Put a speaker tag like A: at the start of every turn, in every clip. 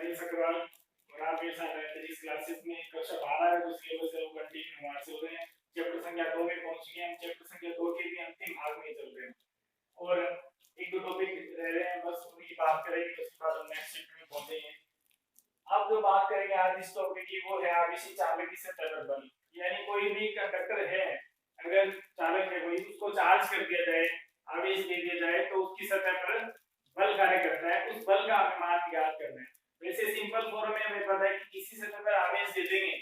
A: अनिल सकरवाल और आप मेरे साथ हैं फिजिक्स क्लासेस में। कक्षा 12 है, तो सिलेबस है वो कंटिन्यू हमारे चल रहे हैं। चैप्टर संख्या 2 में पहुंच गए हैं। चैप्टर संख्या 2 के भी अंतिम भाग में चल रहे हैं और एक दो टॉपिक रह रहे हैं, बस उनकी बात करेंगे, उसके बाद हम नेक्स्ट चैप्टर में पहुंचेंगे। अब जो बात करेंगे आज इस टॉपिक की वो है आवेशी चालक की सतह पर बल। यानी कोई भी कंडक्टर है, अगर चालक है कोई, उसको चार्ज कर दिया जाए, आवेश दे दिया जाए, तो उसकी सतह पर बल कार्य करता है। उस बल का हमें मान ज्ञात करना है। वैसे सिंपल फॉर्म में हमें पता है कि किसी सतह पर आवेश दे देंगे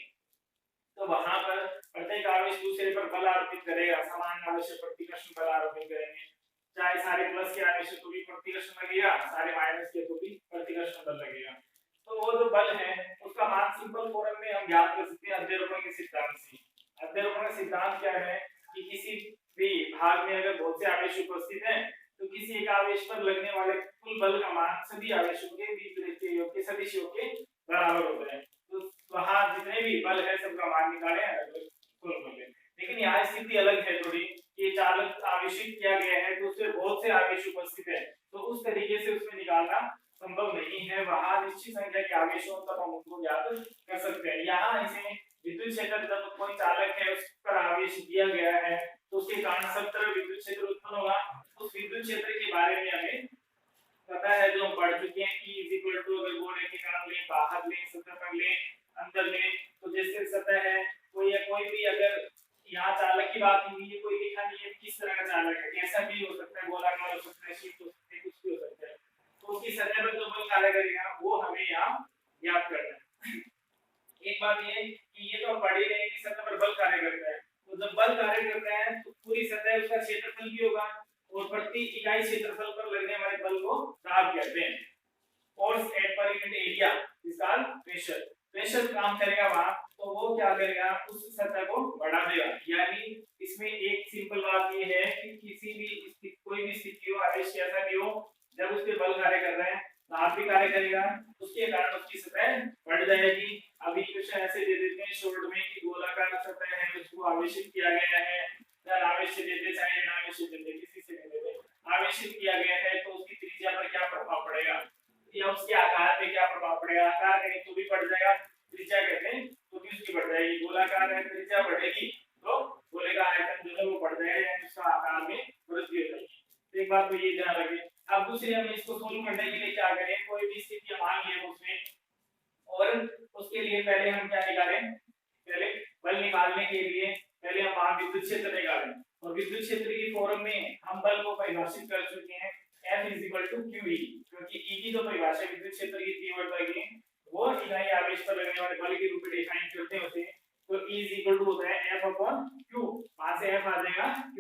A: तो वहां पर प्रत्येक आवेश दूसरे पर बल आरोपित करेगा, समान आवेश पर प्रतिकर्षण बल आरोपित करेंगे। चाहे सारे प्लस के आवेश को भी प्रतिकर्षण लगेगा, सारे माइनस के को भी प्रतिकर्षण बल लगेगा। तो वो जो बल है उसका मान सिंपल फॉर्म में हम ज्ञात कर सकते हैं अध्यारोपण के सिद्धांत से। अध्यारोपण का सिद्धांत क्या है कि किसी भी भाग में अगर बहुत से आवेश उपस्थित हैं तो किसी एक आवेश पर लगने वाले कुल बल का मान सभी आवेशों के बीच के योग के सदिश योग के बराबर होता है। तो वहां जितने भी बल है सबका मान निकालें, अलग कुल बल है। लेकिन यहाँ स्थिति अलग है थोड़ी, ये चालक आवेशित किया गया है तो उसमें बहुत से आवेश उपस्थित है, तो उस तरीके से उसमें निकालना संभव नहीं है। वहां निश्चित संख्या के आवेशों तक हम उनको ज्ञात कर सकते हैं। यहाँ इसे विद्युत क्षेत्र जब कोई चालक है उस पर आवेश दिया गया है तो उसके कारण सब तरफ विद्युत क्षेत्र उत्पन्न होगा। उस विद्युत क्षेत्र के बारे में हमें पता है, जो हम पढ़ चुके हैं कि अगर गोले के कारण ले, बाहर ले, सतह पर ले, अंदर ले, तो जैसे सतह है कोई भी, अगर यहाँ चालक की बात हुई है, कोई लिखा नहीं है किस तरह का चालक है, कैसा भी हो सकता है, गोलाकार हो सकता है, शीट हो सकती है, कुछ भी हो सकता है, तो उसकी सतह पर जो बल कार्य करेगा वो हमें यहाँ ज्ञात करना है। एक बात ये कि ये तो हम पढ़ ही रहे हैं कि सतह पर बल कार्य करता है, तो जब बल कार्य करता है तो पूरी सतह उसका क्षेत्रफल भी होगा और प्रति इकाई क्षेत्रफल पर लगने वाले बल को दाब कहते हैं। Force at per unit area is called pressure. Pressure काम करेगा वहां, तो वो क्या करेगा, उस सतह को बढ़ा देगा। यानी इसमें एक सिंपल बात ये है कि किसी भी कोई भी स्थिति हो, आवेश कैसा भी हो, जब उस पे बल कार्य कर रहा है दाब भी कार्य करेगा, उसके कारण उसकी सतह बढ़ जाएगी। अब इक्वेशन ऐसे दे देते हैं शॉर्ट में कि गोलाकार सतह है उसको आवेशित किया गया है, आवेश से देते चाहे अनावेश से देते, किसी से भी देते, आवेशित किया गया है तो उसकी त्रिज्या पर क्या प्रभाव पड़ेगा या उसके आकार पे क्या प्रभाव पड़ेगा। आकार कहें तो भी बढ़ जाएगा, त्रिज्या कहते हैं तो भी उसकी बढ़ जाएगी। गोलाकार है त्रिज्या बढ़ेगी तो गोले का आयतन जो है वो बढ़ जाएगा, यानी उसका आकार में वृद्धि हो जाएगी। तो एक बात तो ये ध्यान रखें। अब दूसरी हम इसको सोल्व करने के लिए क्या करें, कोई भी स्थिति मान लिए उसमें, और उसके लिए पहले हम क्या निकालें, पहले बल निकालने के लिए पहले हम वहां विद्युत क्षेत्र निकालें, और विद्युत क्षेत्र की फॉर्म में हम बल को परिभाषित कर चुके हैं F q E, क्योंकि E की जो परिभाषा विद्युत क्षेत्र की तीव्रता की वो इकाई आवेश पर लगने वाले बल के रूप में डिफाइन करते होते हैं, तो E होता है F/q, वहां से F आ जाएगा q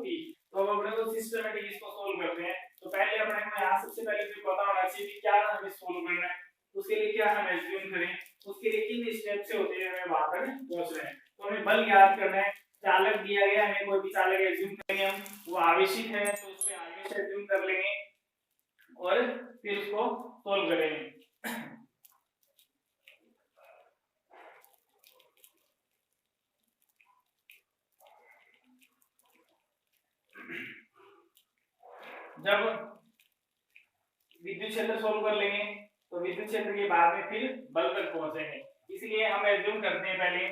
A: E। तो अब अपने को सिस्टमैटिक इसको सोल्व करते हैं। तो पहले अपने को यहां सबसे पहले तो पता होना चाहिए कि क्या हमें सोल्व करना है, उसके लिए क्या हम एज्यूम करें, उसके लिए किन स्टेप से होते हैं हमें वहां पर पहुंच रहे हैं। तो हमें बल ज्ञात करना है, चालक दिया गया, हमें कोई भी चालक एज्यूम करेंगे हम, वो आवेशित है तो उसमें आवेश एज्यूम कर लेंगे और फिर उसको सोल्व करेंगे। जब विद्युत क्षेत्र सोल्व कर लेंगे तो विद्युत क्षेत्र के बाद में फिर बल तक पहुंचेंगे। इसलिए हम एज्यूम करते हैं पहले,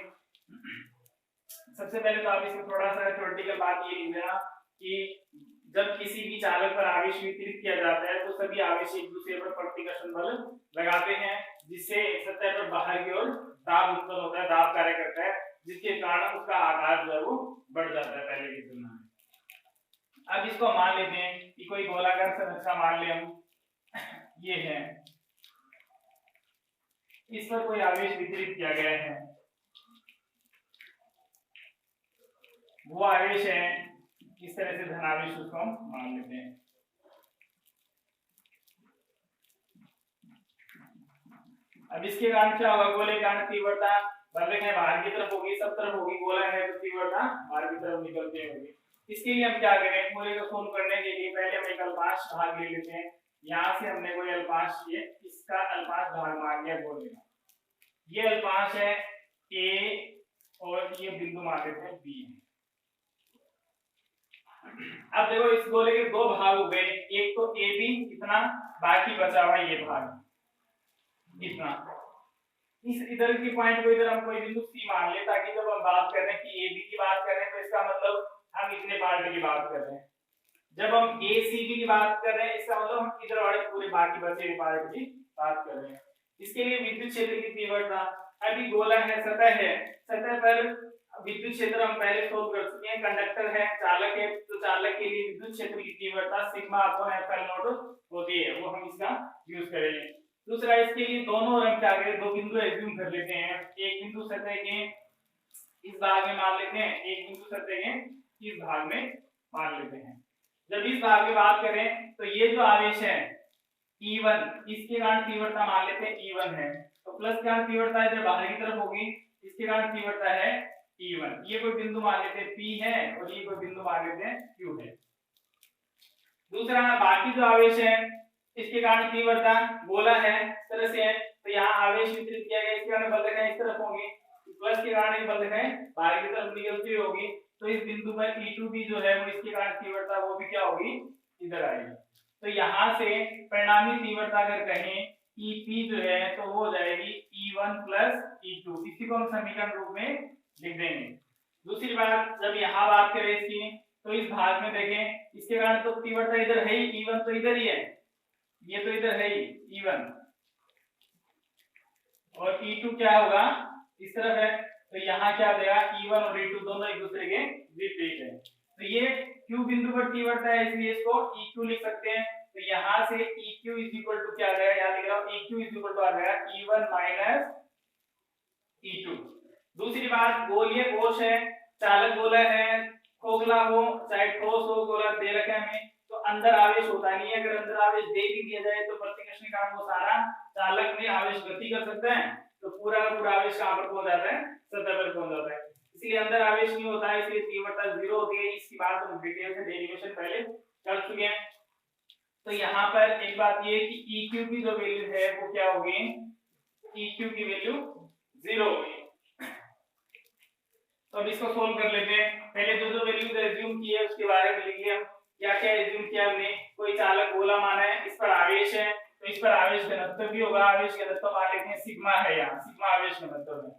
A: सबसे पहले तो आप इसमें थोड़ा सा थ्योरेटिकल बात ये लिख देना कि जब किसी भी चालक पर आवेश वितरित किया जाता है तो सभी आवेश एक दूसरे पर प्रतिकर्षण बल लगाते हैं, जिससे सतह पर बाहर की ओर दाब उत्पन्न होता है, दाब कार्य करता है, जिसके कारण उसका आकार जो है वो बढ़ जाता है पहले की तुलना में। अब इसको मान लेते हैं कि कोई गोलाकार संरचना मान ले हम, ये है, इस पर कोई आवेश वितरित किया गया है, वो आवेश है इस तरह से धनावेश, उसको हम मान लेते हैं। अब इसके कारण क्या होगा, गोले के कारण तीव्रता बल है बाहर की तरफ होगी, सब तरफ होगी, गोला है तो तीव्रता बाहर की तरफ निकलती होगी। इसके लिए हम क्या करें, गोले को सोल्व करने के लिए पहले हम एक अल्पाश भाग ले लेते हैं। यहाँ से हमने कोई अल्पाश लिए, इसका अल्पाश भाग मान लिया गोले का, ये अल्पाश है ए और ये बिंदु मान लेते हैं बी। अब देखो इस गोले के दो भाग हो गए, एक तो ए बी इतना, बाकी बचा हुआ ये भाग, इतना। इस इधर की पॉइंट को इधर हम कोई बिंदु सी मान ले, ताकि जब हम बात कर रहे हैं कि ए बी की बात कर रहे हैं तो इसका मतलब हम इतने पार्ट की बात कर रहे हैं। जब हम ए सी बी की बात कर रहे हैं इसका मतलब हम इधर वाले पूरे बाकी बचे हुए पार्ट की बात कर रहे हैं। इसके लिए विद्युत क्षेत्र की तीव्रता, अभी गोला है, सतह पर विद्युत क्षेत्र हम पहले सोल्व कर चुके हैं। कंडक्टर है, चालक है, तो चालक के लिए विद्युत क्षेत्र की तीव्रता सिग्मा अपॉन एप्सिलॉन नॉट होती है, वो हम इसका यूज करेंगे। दूसरा, इसके लिए दोनों रंग के आगे दो बिंदु एज्यूम कर लेते हैं। एक बिंदु सतह के इस भाग में मान लेते हैं, एक बिंदु सतह के इस भाग में मान लेते हैं। जब इस भाग की बात करें तो ये जो आवेश है E1, इसके कारण तीव्रता मान लेते हैं E1 है, तो प्लस के कारण तीव्रता है जब बाहर की तरफ होगी, इसके कारण तीव्रता है E1। ये कोई बिंदु मान लेते हैं P है और ये कोई बिंदु मान लेते हैं Q है। दूसरा, बाकी जो आवेश है इसके कारण तीव्रता गोला है तरह से है, तो यहाँ आवेश वितरित किया गया, इसके कारण बल रेखाएं इस तरफ होंगी, प्लस के कारण ये बल रेखाएं बाहर की तरफ निकलती होगी, तो इस बिंदु पर E2 भी जो है वो इसके कारण तीव्रता वो भी क्या होगी, इधर आएगी। तो यहाँ से परिणामी तीव्रता अगर कहें EP जो है तो वो हो जाएगी E1 प्लस E2, इसी को हम समीकरण रूप में लिख देंगे। दूसरी बात, जब यहाँ बात करें इसकी तो इस भाग में देखें, इसके कारण तो तीव्रता इधर है ही, E1 तो इधर ही है, ये तो इधर है ही E1, और E2 क्या होगा, इस तरफ है, तो यहाँ क्या देगा, E1 और E2 दोनों एक दूसरे के विपरीत है। तो ये Q बिंदु पर तीव्रता है, इसलिए इसको EQ लिख सकते हैं। तो यहाँ से EQ इज इक्वल टू क्या आ जाएगा, यहाँ लिख रहा हूँ, EQ इज इक्वल टू आ जाएगा E1 माइनस E2। दूसरी बात, गोलीय कोश है, चालक गोला है, खोखला हो चाहे ठोस हो, गोला दे रखा है हमें, तो अंदर आवेश होता नहीं है। अगर अंदर आवेश दे भी दिया जाए तो प्रतिकर्षण के कारण वो सारा चालक में आवेश गति कर सकता है, तो पूरा का पूरा आवेश कहां पर पहुंच जाता है, सतह पर पहुंच जाता है। इसलिए अंदर आवेश नहीं होता है, इसलिए तीव्रता 0 होती है। इसकी बात हम डिटेल से डेरिवेशन पहले कर चुके हैं। तो यहाँ पर एक बात ये कि EQ की जो वैल्यू है वो क्या होगी, EQ की वैल्यू 0 होगी। तो अब इसको सोल्व कर लेते हैं। पहले जो वैल्यूज एज्यूम की है उसके बारे में लिख लिया। क्या क्या एज्यूम किया हमने, कोई चालक गोला माना है, इस पर आवेश है, तो इस पर आवेश घनत्व भी होगा, आवेश घनत्व मान लेते हैं सिग्मा है, यहाँ सिग्मा आवेश घनत्व है,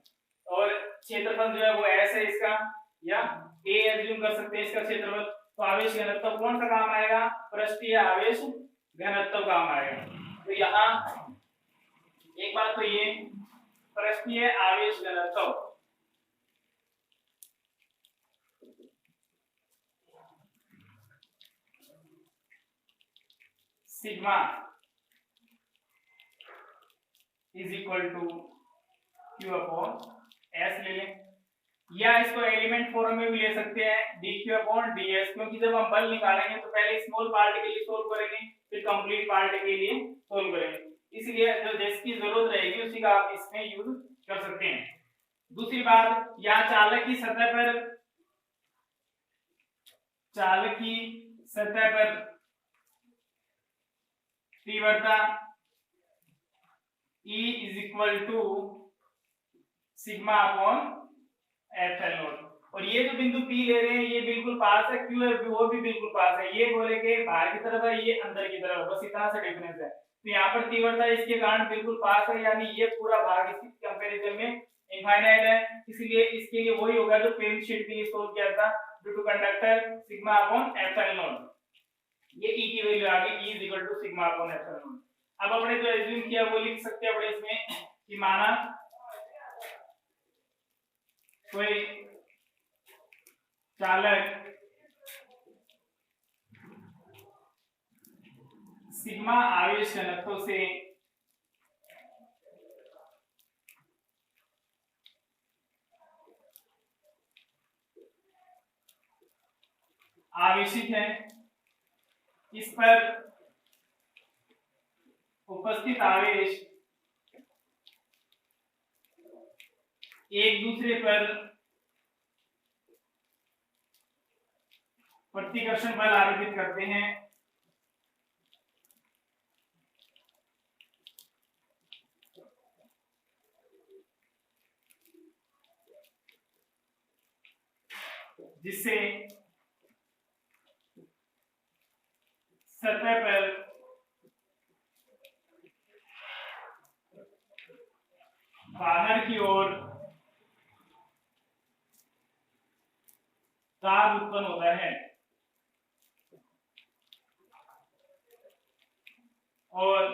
A: और क्षेत्रफल जो है वो S है इसका, या A एज्यूम कर सकते हैं इसका क्षेत्रफल। तो आवेश घनत्व कौन सा काम आएगा, पृष्ठीय आवेश घनत्व काम आएगा। तो यहाँ एक बात तो ये पृष्ठीय आवेश घनत्व sigma is equal to Q upon S ले लें, या इसको एलिमेंट फॉर्म में भी ले सकते हैं dQ अपॉन ds, क्योंकि जब हम बल निकालेंगे तो पहले स्मॉल पार्ट के लिए सोल्व करेंगे, फिर कंप्लीट पार्ट के लिए सोल्व करेंगे, इसलिए जो जिसकी जरूरत रहेगी उसी का आप इसमें यूज कर सकते हैं। दूसरी बात, यहाँ चालक की सतह पर तीव्रता E is equal to sigma upon epsilon naught, और ये जो बिंदु P ले रहे हैं ये बिल्कुल पास है, Q है वो भी बिल्कुल पास है, ये गोले के बाहर की तरफ है, ये अंदर की तरफ है, बस इतना सा डिफरेंस है। तो यहाँ पर तीव्रता इसके कारण बिल्कुल पास है, यानी ये पूरा भाग इसकी कंपैरिजन में इनफाइनाइट है, इसलिए इसके लिए वही होगा जो पेन शीट के लिए सोल्व किया था, due to conductor sigma upon epsilon naught. ये E की वैल्यू आ गई, E is equal to sigma upon epsilon naught. अब अपने जो एज्यूम किया वो लिख सकते हैं अपने इसमें कि माना कोई चालक सिग्मा आवेश घनत्व से आवेशित है, इस पर उपस्थित आवेश एक दूसरे पर प्रतिकर्षण बल आरोपित करते हैं, जिससे सतह पर बाहर की ओर दाब उत्पन्न होता है और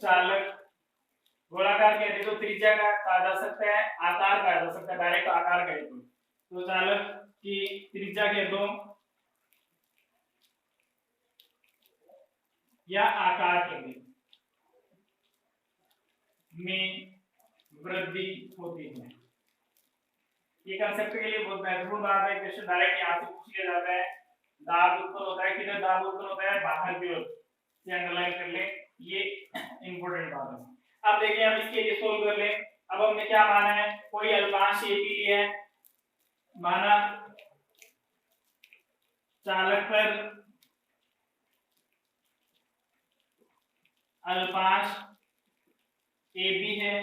A: चालक गोलाकार कहते तो त्रिज्या का कहा जा सकता है, आकार कहा जा सकता है, डायरेक्ट आकार कहे तो चालक की त्रिज्या कह दो या आकार कह दो में वृद्धि होती है। ये कंसेप्ट के लिए बहुत महत्वपूर्ण बात है। क्वेश्चन डायरेक्ट यहाँ से पूछ लिया जाता है। दाब उत्पन्न होता है, किधर दाब उत्पन्न होता है? बाहर की ओर से। अंडरलाइन कर ले, ये इंपॉर्टेंट बात है। अब देखिए हम इसके लिए सोल्व कर ले। अब हमने क्या माना है? कोई अल्पांश ए बी लिया है, माना चालक पर अल्पांश ए बी है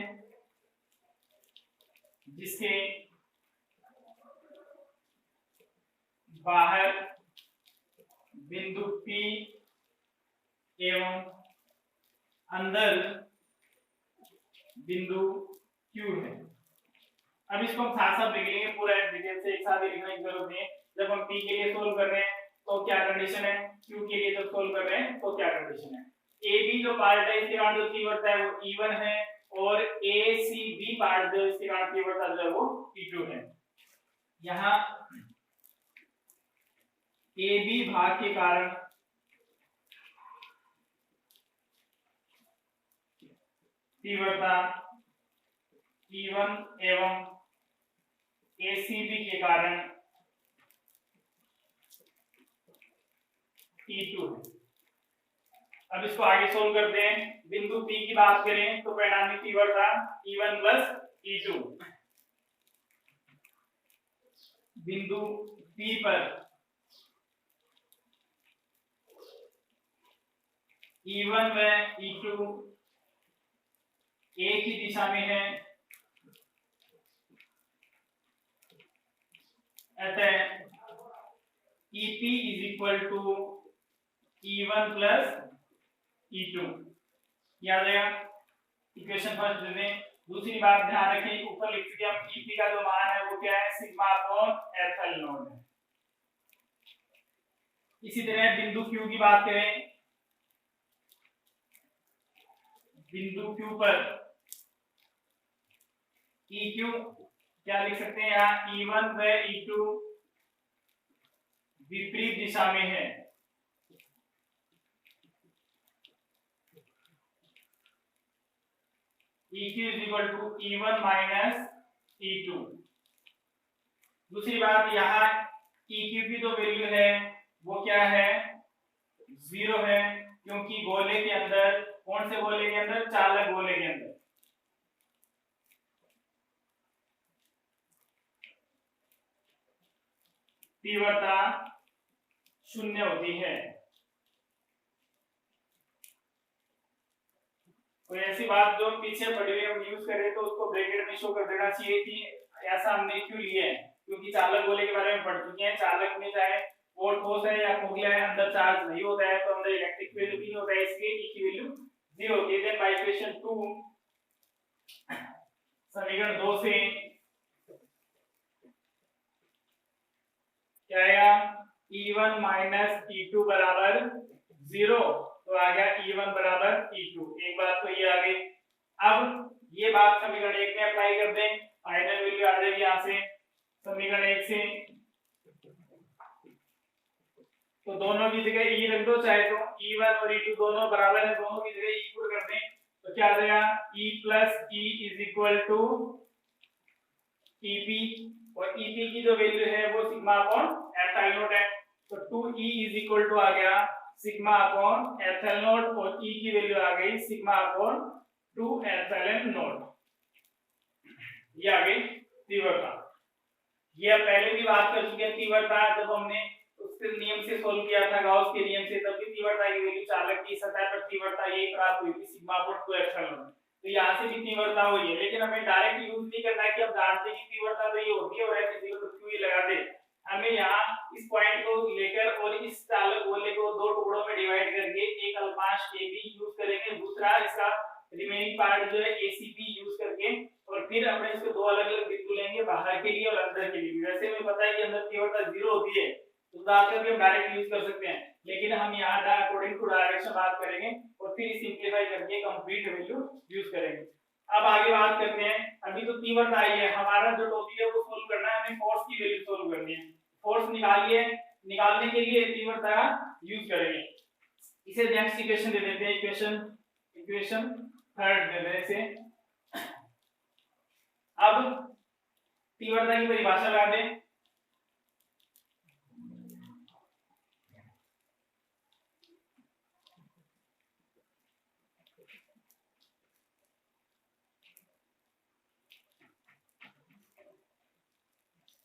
A: जिसके बाहर बिंदु P एवं अंदर बिंदु Q है। अब इसको हम साथ साथ लिख लेंगे, पूरा डिटेल से एक साथ लिखने की जरूरत नहीं है। जब हम P के लिए सोल्व कर रहे हैं तो क्या कंडीशन है, Q के लिए जब सोल्व कर रहे हैं तो क्या कंडीशन है। AB जो पार्ट है इसके कारण जो तीव्रता है वो E1 है और ACB पार्ट जो इसके कारण तीव्रता जो है वो E2 है। यहाँ AB भाग के कारण तीव्रता E1 एवं ACB के कारण E2 है। अब इसको आगे सोल्व करते हैं। बिंदु P की बात करें तो परिणामी तीव्रता E1 प्लस E2। बिंदु P पर E1 व E2 एक ही दिशा में है, अतः EP is equal to E1 plus E2। याद आया? इक्वेशन फर्स्ट दे दें। दूसरी बात ध्यान रखें, ऊपर लिख दिया हम EP का जो मान है वो क्या है? सिग्मा अपॉन एप्सिलॉन नॉट है। इसी तरह बिंदु Q की बात करें, बिंदु Q पर EQ क्या लिख सकते हैं? यहाँ E1 व E2 विपरीत दिशा में है, EQ is equal to E1 minus E2। दूसरी बात, यहाँ EQ की जो वैल्यू है वो क्या है? 0 है, क्योंकि गोले के अंदर, कौन से गोले के अंदर? चालक गोले के अंदर तीव्रता 0 होती है। कोई ऐसी बात जो पीछे पड़ी हुई हम यूज करें तो उसको ब्रैकेट में शो कर देना चाहिए कि ऐसा हमने क्यों लिया है, क्योंकि चालक गोले के बारे में पढ़ चुके हैं। चालक में चाहे वो ठोस है या खोखला है, अंदर चार्ज नहीं होता है तो अंदर इलेक्ट्रिक फील्ड भी नहीं होता है, इसलिए E की वैल्यू 0 होती है। देन बाय इक्वेशन 2 समीकरण 2 से क्या आएगा? E1 माइनस E2 बराबर 0, तो आ गया E1 बराबर E2। एक बात तो ये आ गई। अब ये बात समीकरण 1 में अप्लाई कर दें, फाइनल वैल्यू आ जाएगी यहाँ से समीकरण 1 से, तो दोनों की जगह E रख दो, चाहे तो E1 और E2 दोनों बराबर है, दोनों की जगह E पुट कर दें तो क्या आ जाएगा? E plus E is equal to EP, और EP की जो वैल्यू है वो सिग्मा अपॉन एप्सिलॉन नॉट है, तो 2E इज इक्वल टू आ गया सिग्मा अपॉन एप्सिलॉन नॉट, और E की वैल्यू आ गई सिग्मा अपॉन 2 एप्सिलॉन नॉट। ये आ गई तीव्रता। ये पहले भी बात कर चुके हैं तीव्रता, जब हमने उसके नियम से सोल्व किया था, गाउस के नियम से, तब भी तीव्रता की वैल्यू चालक की सतह पर तीव्रता यही प्राप्त हुई थी सिग्मा अपॉन 2 एप्सिलॉन नॉट। तो यहाँ से भी तीव्रता हुई है, लेकिन हमें डायरेक्ट यूज नहीं करना है कि अब जानते हैं कि तीव्रता तो ये होती है और ऐसे 0 तो क्यों ही लगा दे। हमें यहाँ इस पॉइंट को लेकर और इस चालक गोले को दो टुकड़ों में डिवाइड करके एक अल्पांश AB यूज करेंगे, दूसरा इसका तो दाब का भी हम डायरेक्ट यूज कर सकते हैं, लेकिन हम यहाँ अकॉर्डिंग टू डायरेक्शन बात करेंगे और फिर सिंपलीफाई करके कंप्लीट वैल्यू यूज करेंगे। अब आगे बात करते हैं, अभी तो तीव्रता आई है, हमारा जो टॉपिक है वो सोल्व करना है, हमें फोर्स की वैल्यू सोल्व करनी है। फोर्स निकालिए, निकालने के लिए तीव्रता यूज करेंगे। इसे नेक्स्ट इक्वेशन दे देते हैं, इक्वेशन थर्ड दे देते हैं इसे। अब तीव्रता की परिभाषा लगा दें।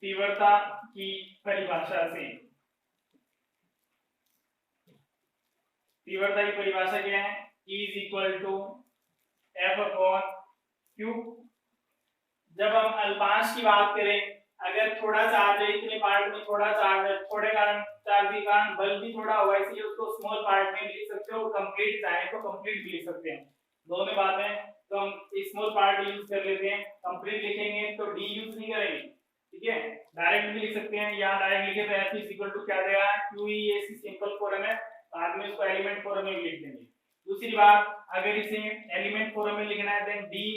A: तीव्रता की परिभाषा से, तीव्रता की परिभाषा क्या है? E is equal to F upon Q। जब हम अल्पांश की बात करें, अगर थोड़ा चार्ज है, इतने पार्ट में थोड़ा चार्ज है, थोड़े कारण चार्ज के कारण बल भी थोड़ा हुआ, इसलिए उसको स्मॉल पार्ट में लिख सकते हो, कंप्लीट चाहे तो कंप्लीट भी लिख सकते हैं, दोनों बातें। तो हम स्मॉल पार्ट यूज कर लेते हैं, कंप्लीट लिखेंगे तो डी यूज नहीं करेंगे, ठीक है, डायरेक्ट भी लिख सकते हैं। यहाँ डायरेक्ट लिखे तो F इज इक्वल टू क्या देगा? QE, ऐसी सिंपल फॉर्म है, बाद में इसको एलिमेंट फॉर्म में लिख देंगे। दूसरी बात, अगर इसे एलिमेंट फॉर्म में लिखना है then D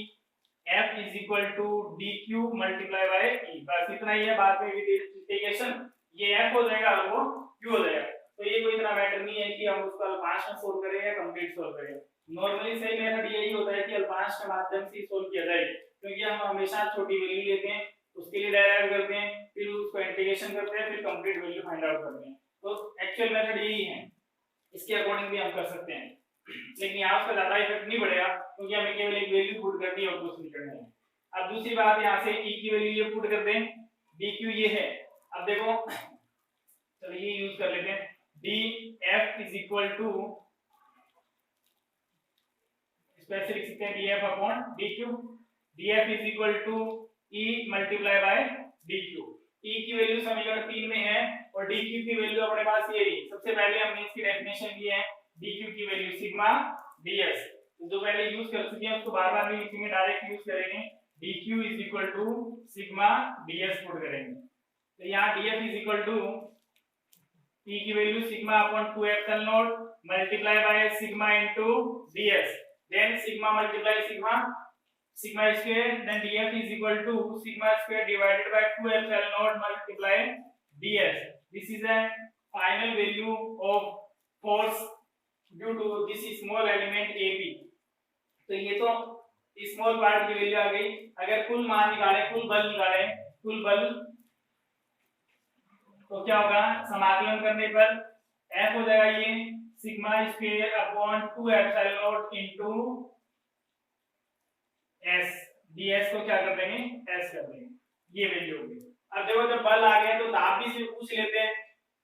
A: F is equal to DQ multiply by E, बस इतना ही है। बाद में इंटीग्रेशन ये F हो जाएगा और वो Q हो जाएगा, तो ये कोई इतना मैटर नहीं है कि हम उसको अल्पांश में सोल्व करें या कंप्लीट सोल्व करें। नॉर्मली सही मेथड यही होता है कि अल्पांश के माध्यम से सोल्व किया जाए, क्योंकि हम हमेशा छोटी वैल्यू लेते हैं, उसके लिए डेराइव करते हैं, फिर उसको इंटीग्रेशन करते हैं, फिर कंप्लीट वैल्यू फाइंड आउट करते हैं। तो एक्चुअल मेथड यही है, इसके अकॉर्डिंग भी हम कर सकते हैं, लेकिन यहाँ उसका ज्यादा इफेक्ट नहीं पड़ेगा, क्योंकि हमें केवल एक वैल्यू पुट करनी है और कुछ नहीं करना है। अब दूसरी बात, यहाँ से E की वैल्यू ये पुट कर दें, DQ ये है। अब देखो, चलो ये यूज कर लेते हैं, DF is equal to, special लिख सकते हैं DF upon DQ। DF is equal to E multiply by DQ। E की वैल्यू समीकरण 3 में है और DQ की वैल्यू अपने पास ये है। सबसे पहले हमने इसकी डेफिनेशन ली है, DQ की वैल्यू सिग्मा ds, जो पहले यूज कर चुके हैं उसको बार बार नहीं लिखेंगे, डायरेक्ट यूज करेंगे। DQ is equal to sigma ds put करेंगे, तो यहाँ DF is equal to E की value sigma upon 2 epsilon naught multiply by sigma into ds, then sigma multiply sigma, sigma square, then df is equal to sigma square divided by 2 epsilon naught multiply ds. This is a final value of force due to this small element AB। तो ये तो small part की value आ गई। अगर कुल मान निकालें, कुल बल निकालें, कुल बल, तो क्या होगा? समाकलन करने पर F हो जाएगा ये sigma square upon 2 epsilon not into S, ds को क्या कर देंगे? S कर देंगे, ये वैल्यू होगी। अब देखो, जब बल आ गया तो दाब भी से पूछ लेते हैं,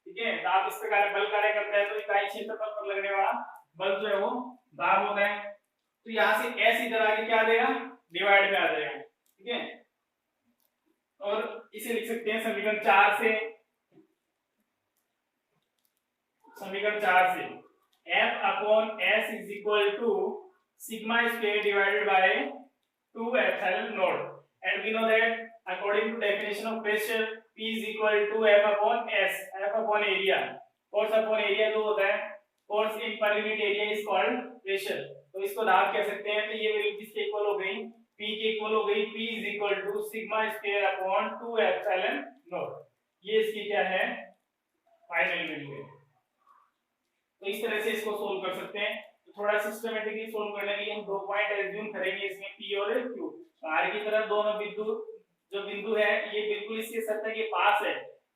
A: ठीक है, दाब इस प्रकार बल कार्य करता है, तो इकाई क्षेत्रफल पर लगने वाला बल जो है वो दाब होता है। तो यहाँ से S इधर आके क्या देगा? डिवाइड में आ जाएगा, ठीक है, और इसे लिख सकते हैं समीकरण 4 से, समीकरण 4 से F upon S is equal to sigma square divided by 2 epsilon naught, and we know that according to definition of pressure P is equal to F upon S, F upon area, force upon area जो होता है, force in per unit area is called pressure। तो इसको दाब कह सकते हैं। तो ये वैल्यू किसके इक्वल हो गई? P के इक्वल हो गई। P is equal to sigma square upon 2 epsilon naught, ये इसकी क्या है? फाइनल वैल्यू है। तो इस तरह से इसको सोल्व कर सकते हैं। थोड़ा सिस्टमैटिकली सोल्व करने के लिए हम दो पॉइंट एज्यूम करेंगे इसमें, P और Q। बाहर की तरफ दोनों बिंदु, जो बिंदु है ये बिल्कुल इसके सतह के पास है,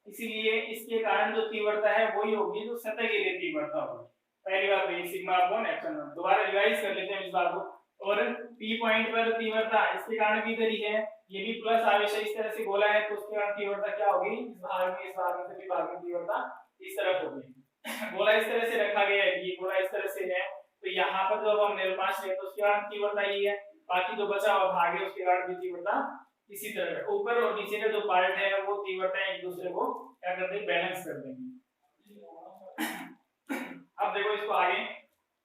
A: इसीलिए इसके कारण जो तीव्रता है वही होगी जो सतह के लिए तीव्रता होगी। पहली बात तो ये सिग्मा अपॉन एप्सिलॉन नॉट। दोबारा रिवाइज कर लेते हैं इस बात को। और P पॉइंट पर तीव्रता इसके कारण भी इधर ही है, ये भी प्लस आवेश इस तरह से गोला है, तो उसके कारण तीव्रता क्या होगी? इस भाग में, इस भाग में से भी भाग में तीव्रता इस तरफ होगी। गोला इस तरह से रखा गया है कि ये गोला इस तरह से है, तो यहाँ पर जब हम निर्पाश लें तो उसके कारण तीव्रता ये है, बाकी जो बचा हुआ भाग है उसके कारण भी तीव्रता इसी तरह है। ऊपर और नीचे का जो पार्ट है वो तीव्रता एक दूसरे को क्या करते हैं? बैलेंस कर देंगे। अब देखो इसको आगे,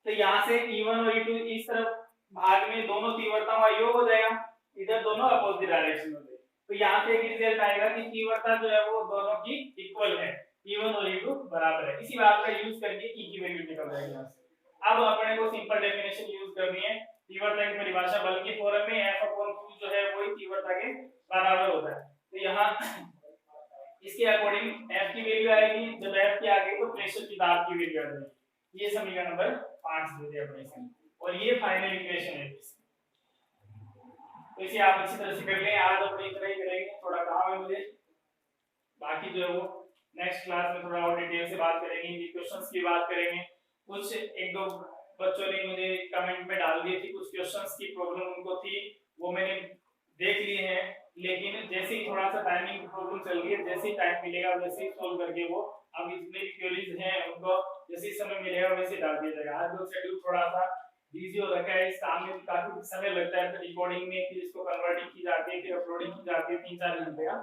A: तो यहाँ से E1 और E2 इस तरफ भाग में दोनों तीव्रताओं का योग हो जाएगा, इधर दोनों अपोजिट डायरेक्शन में। तो यहाँ से एक रिजल्ट आएगा कि तीव्रता जो है वो दोनों की इक्वल है, E1 और E2 बराबर है। इसी बात का यूज करके की वैल्यू निकल जाएगी यहाँ से। अब अपने को सिंपल डेफिनेशन यूज करनी है तीव्रता की परिभाषा, बल के फॉर्म में F/Q जो है वही तीव्रता के बराबर होता है। तो यहाँ इसके अकॉर्डिंग F की वैल्यू आएगी, जब F के आगे तो प्रेशर की दाब की वैल्यू आ जाएगी। ये समीकरण नंबर 5 दे दिया अपने इसमें, और ये फाइनल इक्वेशन है। तो इसे आप अच्छी तरह से कर लें। आज अपने इतना ही करेंगे, थोड़ा काम है मुझे, बाकी जो है वो नेक्स्ट क्लास में थोड़ा और डिटेल से बात करेंगे, इनके क्वेश्चंस की बात करेंगे। कुछ एक दो बच्चों ने मुझे कमेंट में डाल दिए थे कुछ क्वेश्चंस की प्रॉब्लम उनको थी, वो मैंने देख लिए हैं, लेकिन जैसे ही थोड़ा सा टाइमिंग की प्रॉब्लम चल रही है, जैसे ही टाइम मिलेगा वैसे ही सॉल्व करके वो अब जितने भी क्वेरीज हैं उनको जैसे ही समय मिलेगा वैसे डाल दिया जाएगा। आज जो शेड्यूल थोड़ा सा बिजी हो रखा है, इस काम में काफी समय लगता है, रिकॉर्डिंग में फिर इसको कन्वर्टिंग की जाती है, फिर अपलोडिंग की जाती है, 3-4 घंटे का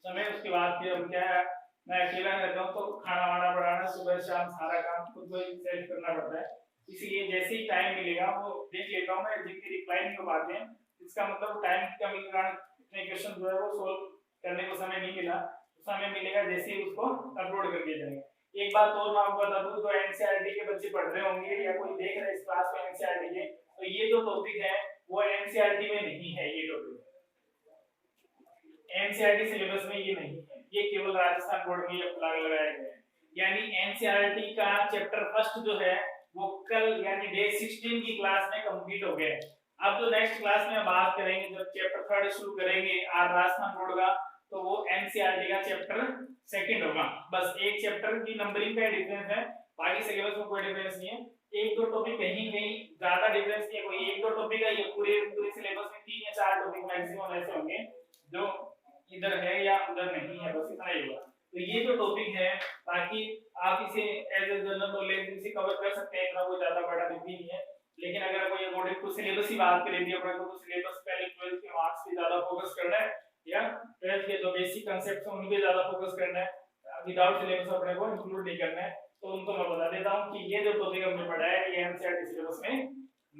A: समय। उसके बाद फिर हम क्या है, मैं अकेला रहता हूँ तो खाना वाना बनाना सुबह शाम सारा काम खुद को ही सेट करना पड़ता है, इसलिए जैसे ही टाइम मिलेगा वो देख लेता हूँ मैं। जिनके रिप्लाई नहीं हो पाते हैं इसका मतलब टाइम की कमी के कारण इतने क्वेश्चन जो है वो सोल्व करने को समय नहीं मिला, समय मिलेगा जैसे ही उसको अपलोड कर दिया जाएगा। एक बात और मैं आपको बता दूं, तो एनसीईआरटी के बच्चे पढ़ रहे होंगे या कोई देख रहे हैं इस क्लास में एनसीईआरटी के, तो ये जो टॉपिक है वो एनसीईआरटी में नहीं है। ये टॉपिक एनसीईआरटी सिलेबस में ये नहीं है, ये केवल राजस्थान बोर्ड में लगाया गया है। यानी एनसीईआरटी का चैप्टर फर्स्ट जो है वो कल यानी डे 16 की क्लास में कंप्लीट हो गया है। अब जो नेक्स्ट क्लास में बात करेंगे, जब चैप्टर 3 शुरू करेंगे आज राजस्थान बोर्ड का, तो वो एनसीईआरटी का चैप्टर सेकंड होगा। बस एक चैप्टर की नंबरिंग का डिफरेंस है, बाकी सिलेबस में कोई डिफरेंस नहीं है। एक दो टॉपिक कहीं कहीं ज्यादा डिफरेंस नहीं है, कोई एक दो टॉपिक है, ये पूरे सिलेबस में 3 या 4 टॉपिक मैक्सिमम ऐसे होंगे जो इधर है या उधर नहीं है, बस इतना ही होगा। तो ये जो टॉपिक है बाकी आप इसे एज ए जनरल नॉलेज इसे कवर कर सकते हैं, इतना कोई ज्यादा बड़ा नहीं है। लेकिन अगर कोई अकॉर्डिंग टू सिलेबस की बात करेंगे अपने को, तो सिलेबस पहले 12th के मार्क्स पे ज्यादा फोकस करना है, या 12th के जो बेसिक कांसेप्ट्स हैं उन पे ज्यादा फोकस करना है, विदाउट सिलेबस अपने को इंक्लूड नहीं करना है। तो उनको मैं बता देता हूं कि ये जो टॉपिक हमने पढ़ा है ये एनसीईआरटी सिलेबस में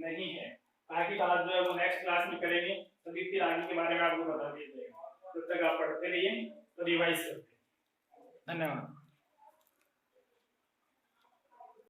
A: नहीं है। बाकी बात जो है वो नेक्स्ट क्लास में करेंगे, तभी फिर आगे के बारे में आपको बता दिया जाएगा। तब तक आप पढ़ते रहिए, तो रिवाइज करते हैं। धन्यवाद।